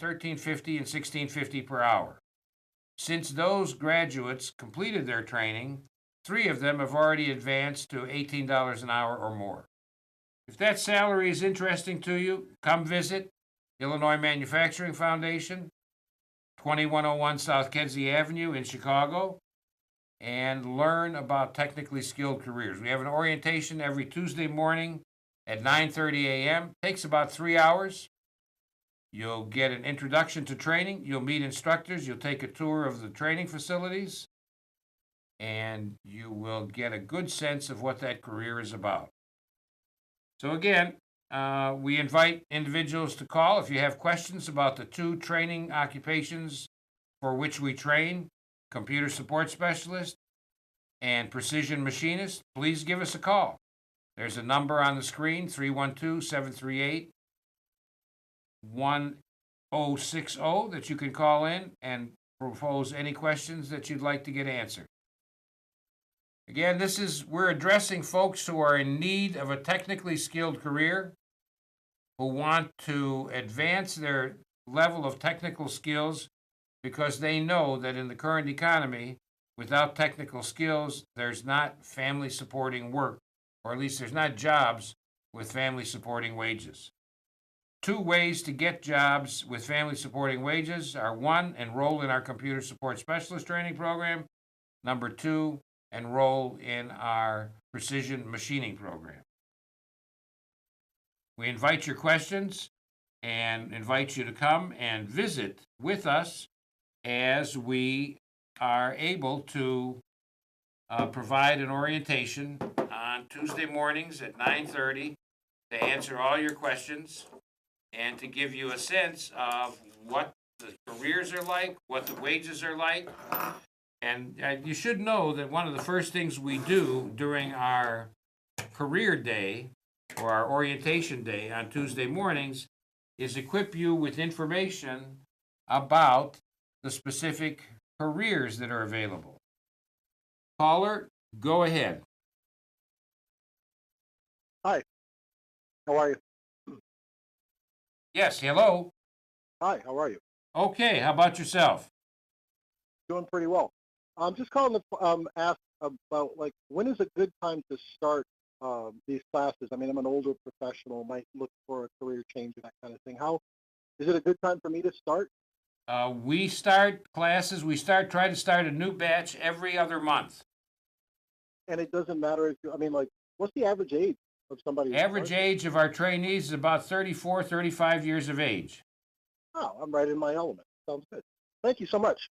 $13.50 and $16.50 per hour. Since those graduates completed their training, 3 of them have already advanced to $18 an hour or more. If that salary is interesting to you, come visit Illinois Manufacturing Foundation, 2101 South Kedzie Avenue in Chicago, and learn about technically skilled careers. We have an orientation every Tuesday morning at 9:30 a.m. Takes about 3 hours. You'll get an introduction to training. You'll meet instructors. You'll take a tour of the training facilities. And you will get a good sense of what that career is about. So again, we invite individuals to call if you have questions about the 2 training occupations for which we train, computer support specialist and precision machinist. Please give us a call. There's a number on the screen, 312-738-1060, that you can call in and propose any questions that you'd like to get answered. Again, we're addressing folks who are in need of a technically skilled career, who want to advance their level of technical skills because they know that in the current economy, without technical skills, there's not family supporting work, or at least there's not jobs with family supporting wages. 2 ways to get jobs with family supporting wages are: 1, enroll in our computer support specialist training program. Number 2, enroll in our precision machining program. We invite your questions and invite you to come and visit with us as we are able to provide an orientation on Tuesday mornings at 9:30 to answer all your questions and to give you a sense of what the careers are like, what the wages are like. And you should know that one of the first things we do during our career day or our orientation day on Tuesday mornings is equip you with information about the specific careers that are available. Caller, go ahead. Hi, how are you? Yes, hello. Hi, how are you? Okay, how about yourself? Doing pretty well. I'm just calling to ask about, like, when is a good time to start these classes? I mean, I'm an older professional, might look for a career change and that kind of thing. How is it a good time for me to start? We start classes, try to start a new batch every other month. And it doesn't matter if I mean, like, what's the average age of somebody? Average age of our trainees is about 34, 35 years of age. Oh, I'm right in my element. Sounds good. Thank you so much.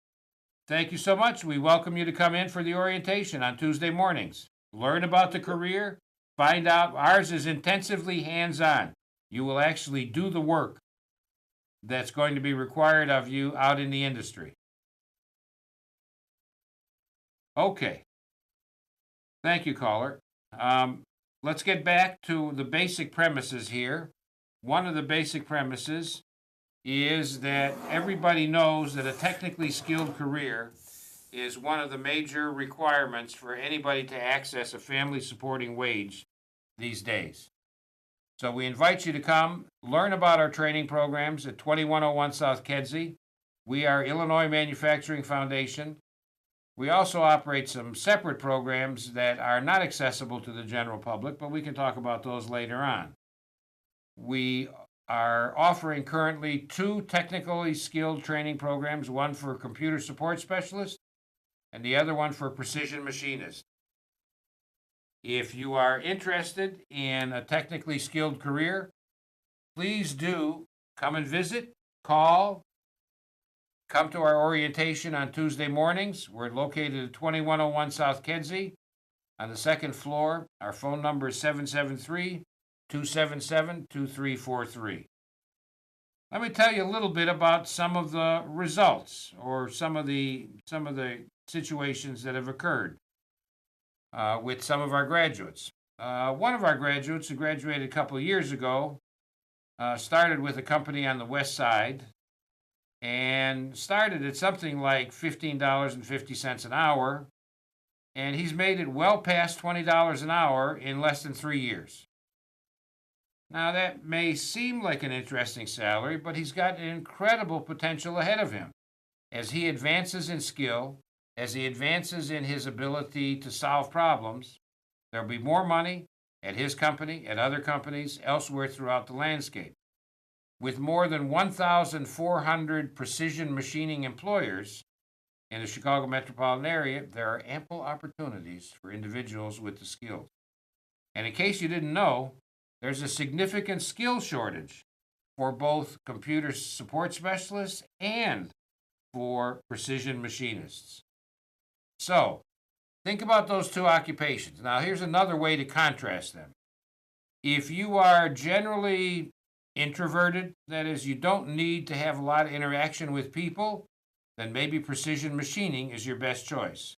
Thank you so much. We welcome you to come in for the orientation on Tuesday mornings. Learn about the career, find out. Ours is intensively hands-on. You will actually do the work that's going to be required of you out in the industry. Okay. Thank you, caller. Let's get back to the basic premises here. One of the basic premises is that everybody knows that a technically skilled career is one of the major requirements for anybody to access a family supporting wage these days. So we invite you to come learn about our training programs at 2101 South Kedzie. We are Illinois Manufacturing Foundation. We also operate some separate programs that are not accessible to the general public, but we can talk about those later on. We are offering currently 2 technically skilled training programs, one for computer support specialist and the other one for precision machinist. If you are interested in a technically skilled career, please do come and visit, call, come to our orientation on Tuesday mornings. We're located at 2101 South Kedzie on the 2nd floor. Our phone number is 773-277-2343. Let me tell you a little bit about some of the results or some of the situations that have occurred with some of our graduates. One of our graduates who graduated a couple of years ago started with a company on the west side and started at something like $15.50 an hour, and he's made it well past $20 an hour in less than 3 years. Now, that may seem like an interesting salary, but he's got an incredible potential ahead of him. As he advances in skill, as he advances in his ability to solve problems, there'll be more money at his company, at other companies, elsewhere throughout the landscape. With more than 1,400 precision machining employers in the Chicago metropolitan area, there are ample opportunities for individuals with the skills. And in case you didn't know, there's a significant skill shortage for both computer support specialists and for precision machinists. So, think about those two occupations. Now, here's another way to contrast them. If you are generally introverted, that is, you don't need to have a lot of interaction with people, then maybe precision machining is your best choice.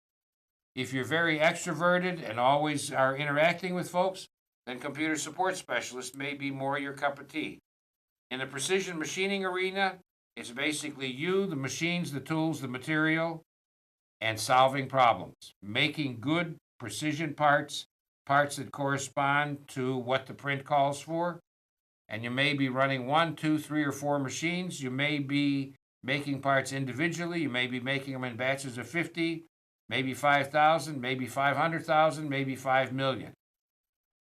If you're very extroverted and always are interacting with folks, then computer support specialist may be more your cup of tea. In the precision machining arena, it's basically you, the machines, the tools, the material, and solving problems, making good precision parts, parts that correspond to what the print calls for. And you may be running 1, 2, 3, or 4 machines. You may be making parts individually. You may be making them in batches of 50, maybe 5,000, maybe 500,000, maybe 5 million.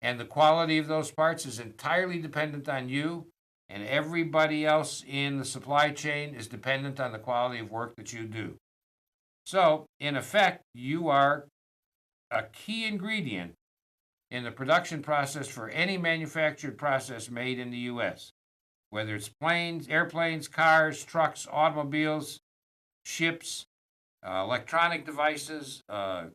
And the quality of those parts is entirely dependent on you, and everybody else in the supply chain is dependent on the quality of work that you do. So, in effect, you are a key ingredient in the production process for any manufactured process made in the U.S., whether it's planes, airplanes, cars, trucks, automobiles, ships, electronic devices, household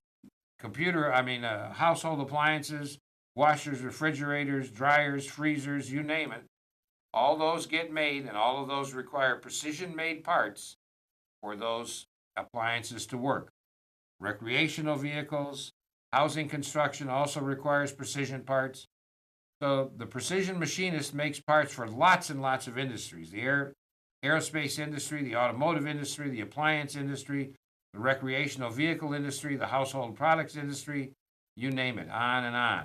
appliances, washers, refrigerators, dryers, freezers, you name it. All those get made, and all of those require precision-made parts for those appliances to work. Recreational vehicles, housing construction also requires precision parts. So the precision machinist makes parts for lots and lots of industries. The aerospace industry, the automotive industry, the appliance industry, the recreational vehicle industry, the household products industry, you name it, on and on.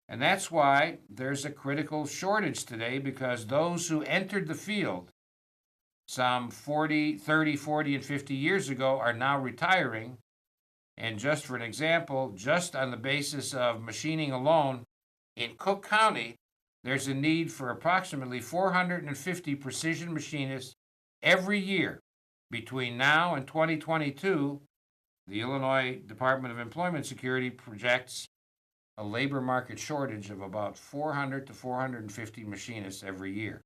And that's why there's a critical shortage today, because those who entered the field some 30, 40, and 50 years ago are now retiring. And just for an example, just on the basis of machining alone, in Cook County, there's a need for approximately 450 precision machinists every year. Between now and 2022, the Illinois Department of Employment Security projects a labor market shortage of about 400 to 450 machinists every year.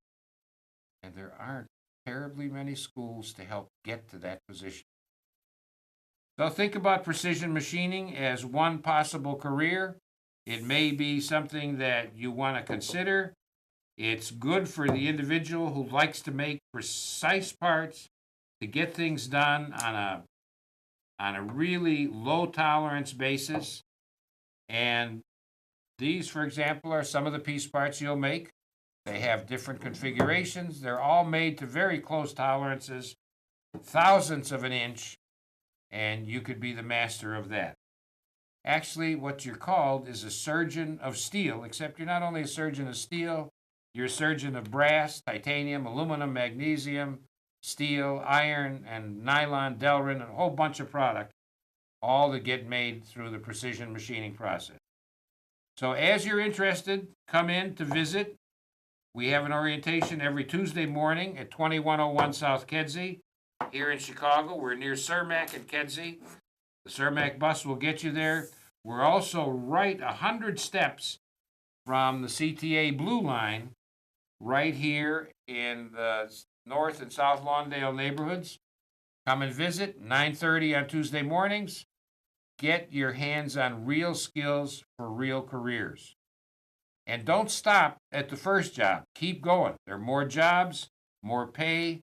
And there aren't terribly many schools to help get to that position. So think about precision machining as one possible career. It may be something that you want to consider. It's good for the individual who likes to make precise parts, to get things done on a really low tolerance basis. And these, for example, are some of the piece parts you'll make. They have different configurations. They're all made to very close tolerances, thousandths of an inch, and you could be the master of that. Actually, what you're called is a surgeon of steel, except you're not only a surgeon of steel, you're a surgeon of brass, titanium, aluminum, magnesium, steel, iron, and nylon, Delrin, and a whole bunch of product, all that get made through the precision machining process. So as you're interested, come in to visit. We have an orientation every Tuesday morning at 2101 South Kedzie here in Chicago. We're near Cermak and Kedzie. The Cermak bus will get you there. We're also right 100 steps from the CTA Blue Line, right here in the North and South Lawndale neighborhoods. Come and visit, 9:30 on Tuesday mornings. Get your hands on real skills for real careers. And don't stop at the first job. Keep going. There are more jobs, more pay,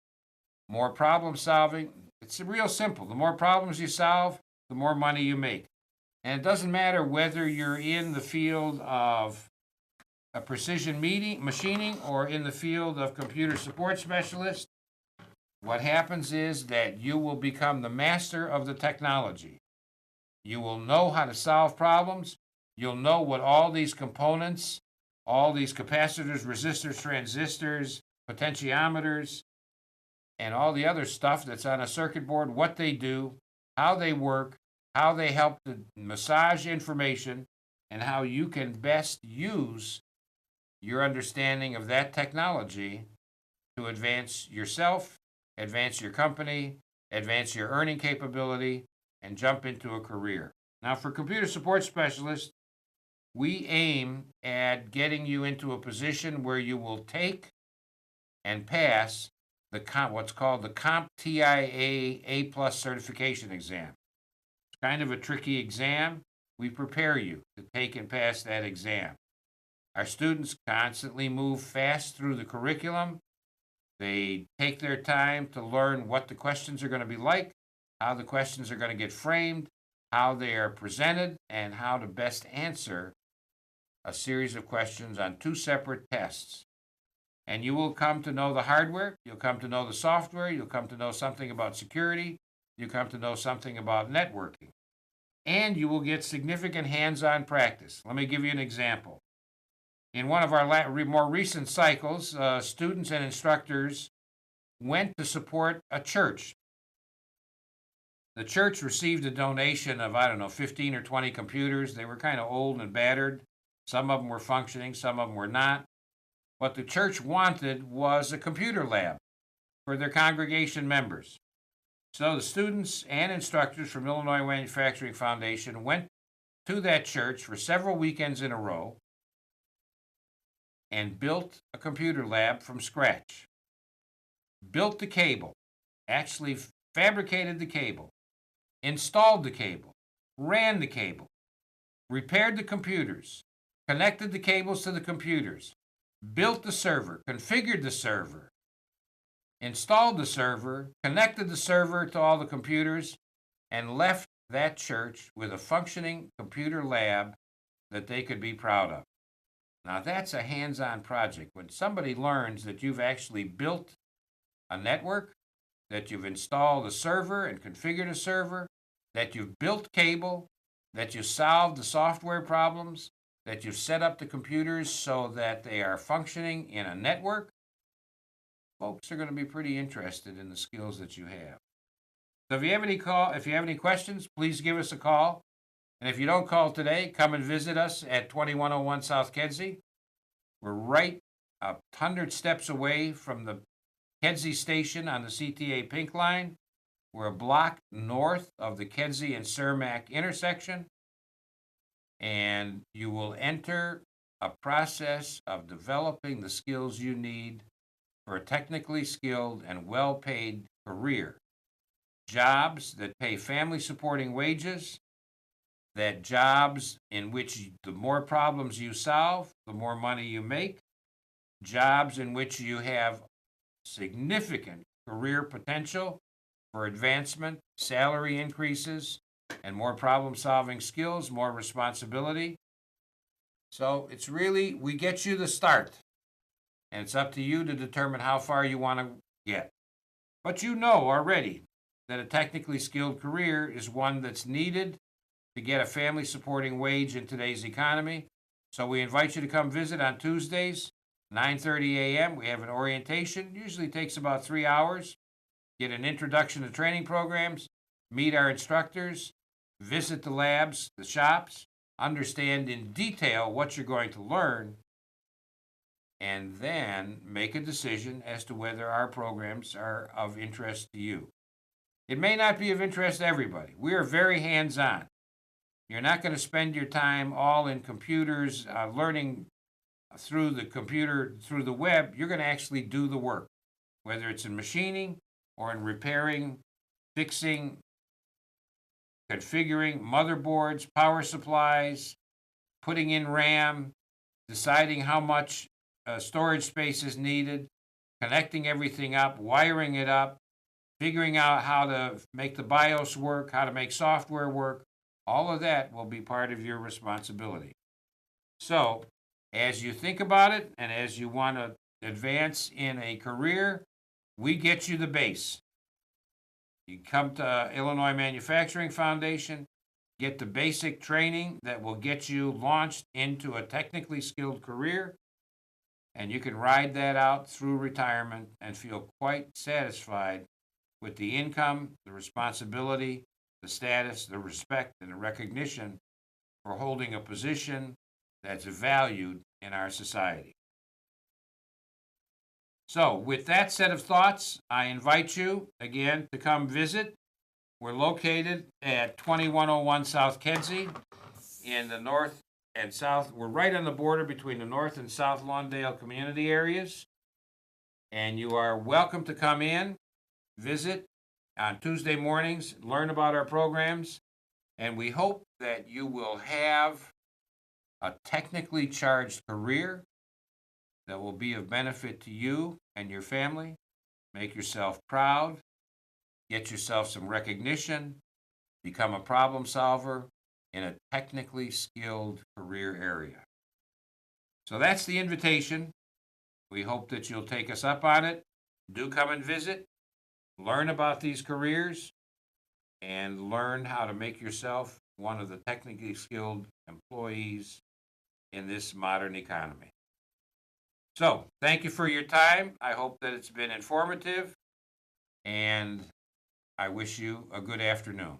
more problem solving. It's real simple. The more problems you solve, the more money you make. And it doesn't matter whether you're in the field of a precision machining or in the field of computer support specialist. What happens is that you will become the master of the technology. You will know how to solve problems. You'll know what all these components all these capacitors, resistors, transistors, potentiometers, and all the other stuff that's on a circuit board, what they do, how they work, how they help to massage information, and how you can best use your understanding of that technology to advance yourself, advance your company, advance your earning capability, and jump into a career. Now, for computer support specialists, we aim at getting you into a position where you will take and pass what's called the CompTIA A+ certification exam. It's kind of a tricky exam. We prepare you to take and pass that exam. Our students constantly move fast through the curriculum. They take their time to learn what the questions are going to be like, how the questions are going to get framed, how they are presented, and how to best answer a series of questions on 2 separate tests. And you will come to know the hardware, you'll come to know the software, you'll come to know something about security, you'll come to know something about networking. And you will get significant hands-on practice. Let me give you an example. In one of our more recent cycles, students and instructors went to support a church. The church received a donation of, 15 or 20 computers. They were kind of old and battered. Some of them were functioning, some of them were not. What the church wanted was a computer lab for their congregation members. So the students and instructors from Illinois Manufacturing Foundation went to that church for several weekends in a row and built a computer lab from scratch. Built the cable, actually fabricated the cable, installed the cable, ran the cable, repaired the computers, connected the cables to the computers, built the server, configured the server, installed the server, connected the server to all the computers, and left that church with a functioning computer lab that they could be proud of. Now that's a hands-on project. When somebody learns that you've actually built a network, that you've installed a server and configured a server, that you've built cable, that you solved the software problems, that you've set up the computers so that they are functioning in a network, folks are going to be pretty interested in the skills that you have. So if you have any questions, please give us a call. And if you don't call today, come and visit us at 2101 South Kedzie. We're right 100 steps away from the Kedzie station on the CTA Pink Line. We're a block north of the Kedzie and Cermak intersection. And you will enter a process of developing the skills you need for a technically skilled and well-paid career. Jobs that pay family-supporting wages, that jobs in which the more problems you solve, the more money you make, jobs in which you have significant career potential for advancement, salary increases, and more problem-solving skills, more responsibility. So it's really, we get you the start, and it's up to you to determine how far you want to get. But you know already that a technically skilled career is one that's needed to get a family-supporting wage in today's economy. So we invite you to come visit on Tuesdays, 9:30 a.m. We have an orientation, usually takes about 3 hours. Get an introduction to training programs, meet our instructors, visit the labs, the shops, understand in detail what you're going to learn, and then make a decision as to whether our programs are of interest to you. It may not be of interest to everybody. We are very hands-on. You're not going to spend your time all in computers, learning through the computer, through the web. You're going to actually do the work, whether it's in machining or in repairing, fixing, configuring motherboards, power supplies, putting in RAM, deciding how much storage space is needed, connecting everything up, wiring it up, figuring out how to make the BIOS work, how to make software work. All of that will be part of your responsibility. So, as you think about it and as you want to advance in a career, we get you the base. You come to Illinois Manufacturing Foundation, get the basic training that will get you launched into a technically skilled career, and you can ride that out through retirement and feel quite satisfied with the income, the responsibility, the status, the respect, and the recognition for holding a position that's valued in our society. So, with that set of thoughts, I invite you again to come visit. We're located at 2101 South Kedzie in the north and south. We're right on the border between the North and South Lawndale community areas. And you are welcome to come in, visit on Tuesday mornings, learn about our programs, and we hope that you will have a technically charged career that will be of benefit to you and your family. Make yourself proud, get yourself some recognition, become a problem solver in a technically skilled career area. So that's the invitation. We hope that you'll take us up on it. Do come and visit, learn about these careers, and learn how to make yourself one of the technically skilled employees in this modern economy. So, thank you for your time. I hope that it's been informative, and I wish you a good afternoon.